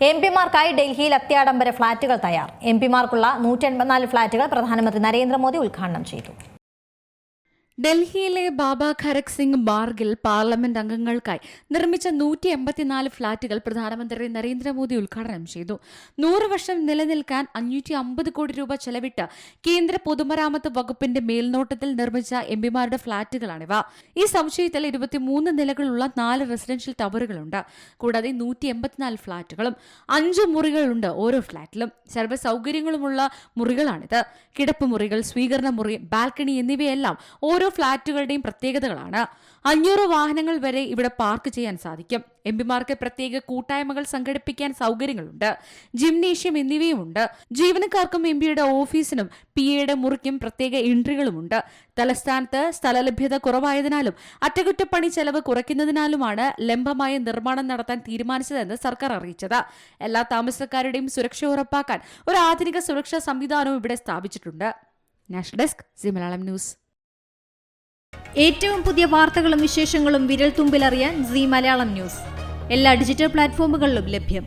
എംപിമാർക്കായി ഡൽഹിയിൽ അത്യാഡംബര ഫ്ളാറ്റുകൾ തയ്യാർ. എംപിമാർക്കുള്ള 184 ഫ്ളാറ്റുകൾ പ്രധാനമന്ത്രി നരേന്ദ്രമോദി ഉദ്ഘാടനം ചെയ്തു. ഡൽഹിയിലെ ബാബ ഖരക് സിംഗ് മാർഗിൽ പാർലമെന്റ് അംഗങ്ങൾക്കായി നിർമ്മിച്ച 184 ഫ്ളാറ്റുകൾ പ്രധാനമന്ത്രി നരേന്ദ്രമോദി ഉദ്ഘാടനം ചെയ്തു. 100 വർഷം നിലനിൽക്കാൻ 550 കോടി രൂപ ചെലവിട്ട് കേന്ദ്ര പൊതുമരാമത്ത് വകുപ്പിന്റെ മേൽനോട്ടത്തിൽ നിർമ്മിച്ച എംപിമാരുടെ ഫ്ളാറ്റുകളാണിവ. ഈ സമുച്ചയത്തിൽ 23 നിലകളുള്ള 4 റെസിഡൻഷ്യൽ ടവറുകളുണ്ട്. കൂടാതെ 184 ഫ്ളാറ്റുകളും 5 മുറികളുണ്ട് ഓരോ ഫ്ളാറ്റിലും. സർവ്വ സൗകര്യങ്ങളുമുള്ള മുറികളാണിത്. കിടപ്പുമുറികൾ, സ്വീകരണ മുറി, ബാൽക്കണി എന്നിവയെല്ലാം ഓരോ ഫ്ളാറ്റുകളുടെയും പ്രത്യേകതകളാണ്. 500 വാഹനങ്ങൾ വരെ ഇവിടെ പാർക്ക് ചെയ്യാൻ സാധിക്കും. എംപിമാർക്ക് പ്രത്യേക കൂട്ടായ്മകൾ സംഘടിപ്പിക്കാൻ സൗകര്യങ്ങളുണ്ട്. ജിംനേഷ്യം എന്നിവയുമുണ്ട്. ജീവനക്കാർക്കും എംപിയുടെ ഓഫീസിനും പിഎയുടെ മുറിക്കും പ്രത്യേക എൻട്രികളുമുണ്ട്. തലസ്ഥാനത്ത് സ്ഥലലഭ്യത കുറവായതിനാലും അറ്റകുറ്റപ്പണി ചെലവ് കുറയ്ക്കുന്നതിനാലുമാണ് ലംബമായ നിർമ്മാണം നടത്താൻ തീരുമാനിച്ചതെന്ന് സർക്കാർ അറിയിച്ചത്. എല്ലാ താമസക്കാരുടെയും സുരക്ഷ ഉറപ്പാക്കാൻ ഒരു ആധുനിക സുരക്ഷാ സംവിധാനവും ഇവിടെ സ്ഥാപിച്ചിട്ടുണ്ട്. National desk, C Malayalam news. ഏറ്റവും പുതിയ വാർത്തകളും വിശേഷങ്ങളും വിരൽ തുമ്പിലറിയാൻ സി മലയാളം ന്യൂസ് എല്ലാ ഡിജിറ്റൽ പ്ലാറ്റ്ഫോമുകളിലും ലഭ്യം.